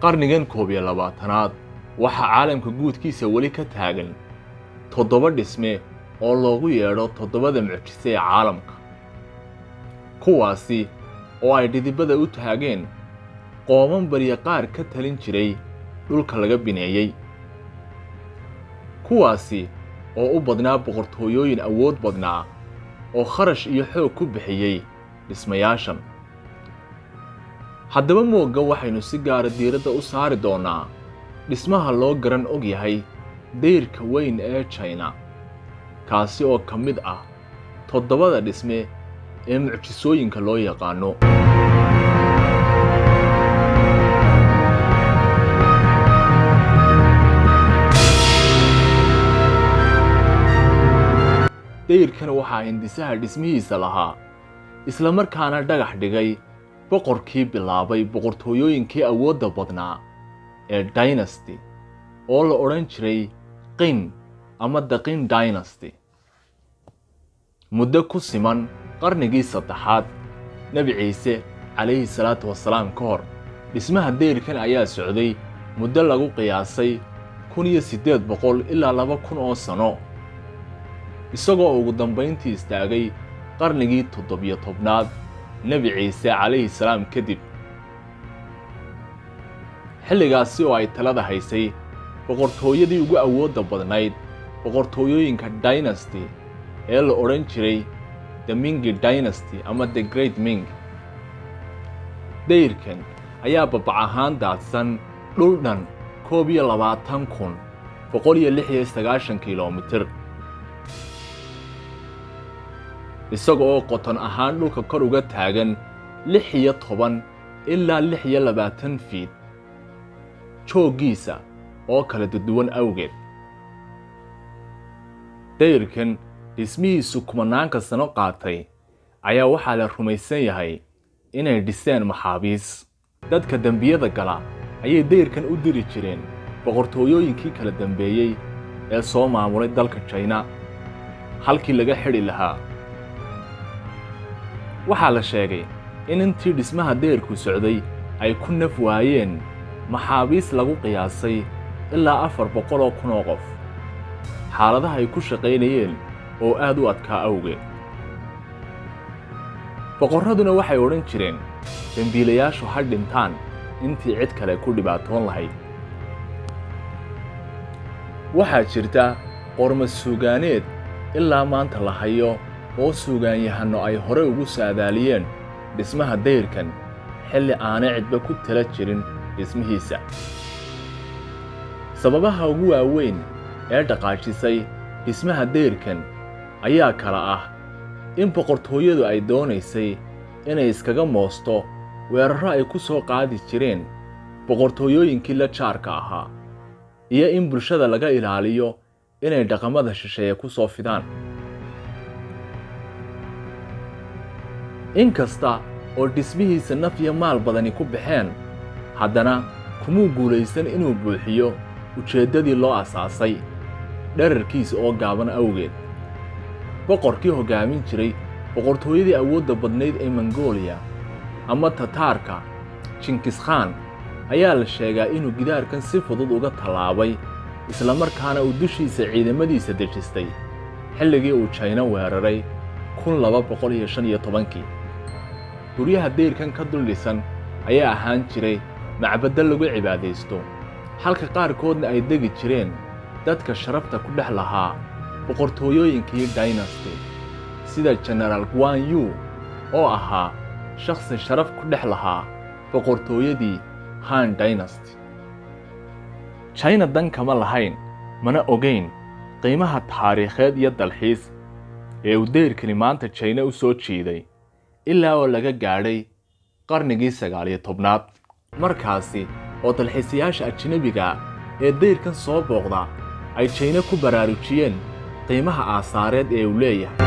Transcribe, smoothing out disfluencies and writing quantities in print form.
qarnigan 21aad waxa caalamka guudkiisa wali ka taagan 7 dhisme oo loogu yeedho 7da mucjise ee caalamka kuwaasi oo ay dhidibada u taageen qooman bariya qaar ka talin jiray dhulka laga bineeyay kuwaasi oo u badnaa boqortooyooyin awood badnaa oo kharash iyo xoog ku bixiyay dhismayaashan haddaba mooga waxaynu si gaar ah diiradda u saari doonaa dhismaha loo garan og yahay dayrka weyn ee China kaasi oo ka mid ah 7da dhisme ee mucjisooyinka loo yaqaano dayrkan waxaa hindisaha dhismihiisa lahaa isla markaana dhagax dhigay boqorkii bilaabay boqortooyooyinkii awoodda badnaa ee dynasty oo la odhan jiray Qin ama the Qin dynasty muddo ku siman qarnigii 3aad nabi ciise calayhi salaatu wasalaam ka hor dhismaha dayrkan ayaa socday muddo lagu qiyaasay 1800 ilaa 2000 oo sano isagoo ugu dambeyntii istaagay qarnigii 17aad nabi ciise calayhi salaam kadib xilligaasi oo ay talada haysay boqortooyadii ugu awoodda badnayd boqortooyooyinka dynasty ee la odhan jiray the Ming dynasty ama the Great Ming dayrkan ayaa babac ahaan daadsan dhul dhan 22,196 kiiloomitir isagoo oo qoton ahaan dhulka kor uga taagan 16 ilaa 26 feet joogiisa oo kala duwan awgeed dayrkan dhismihiisu kumanaanka sano qaatay ayaa waxaa la rumaysan yahay inay dhiseen maxaabiis dadka dambiyada gala ayay dayrkan u diri jireen boqortooyooyinkii kala dambeeyay ee soo maamulay dalka China halkii laga xidhi lahaa waxaa la sheegay in intii dhismaha dayrku socday ay ku naf waayeen maxaabiis lagu qiyaasay ilaa 400,000 oo qof xaaladaha ay ku shaqaynayeen oo aad u adkaa awgeed boqorraduna waxay odhan jireen dambiilayaashu ha dhintaan intii cid kale ku dhibaatoon lahayd waxaa jirta qormo suugaaneed ilaa maanta la hayo oo suugaanyahano ay hore ugu saadaaliyeen dhismaha dayrkan xilli aanay cidba ku tala jirin dhismihiisa sababaha ugu waaweyn ee dhaqaajisay dhismaha dayrkan ayaa kala ah in boqortooyadu ay doonaysay inay iskaga moosto weerarro ay ku soo qaadi jireen boqortooyooyinkii la jaarka ahaa iyo in bulshada laga ilaaliyo inay dhaqamada shisheeye ku soo fidaan inkasta oo dhismihiisa naf iyo maal badani ku baxeen haddana kumuu guulaysan inuu buuxiyo ujeeddadii loo asaasay dherarkiisa oo gaaban awgeed boqorkii hoggaamin jiray boqortooyadii awoodda badnayd ee Mongolia ama Tataarka Genghis Khan ayaa la sheegaa inuu gidaarkan si fudud uga tallaabay isla markaana uu dushiisa ciidamadiisa dejistay xilligii uu China weeraray 1215 guryaha dayrkan ka dul dhisan ayaa ahaan jiray macbadda lagu cibaadaysto halka qaarkoodna ay degi jireen dadka sharafta ku dhex lahaa boqortooyooyinkii dynasty sida General Guan Yu oo ahaa shakhsi sharaf ku dhex lahaa boqortooyadii Han dynasty China dan kama lahayn mana ogeyn qiimaha taariikheed iyo dalxiis ee uu dayrkani maanta China u soo jeeday ilaa oo laga gaadhay qarnigii 19aad markaasi oo dalxiisayaasha ajnabiga ee dayrkan soo booqda ay China ku baraarujiyeen qiimaha aasaareed ee uu leeyahay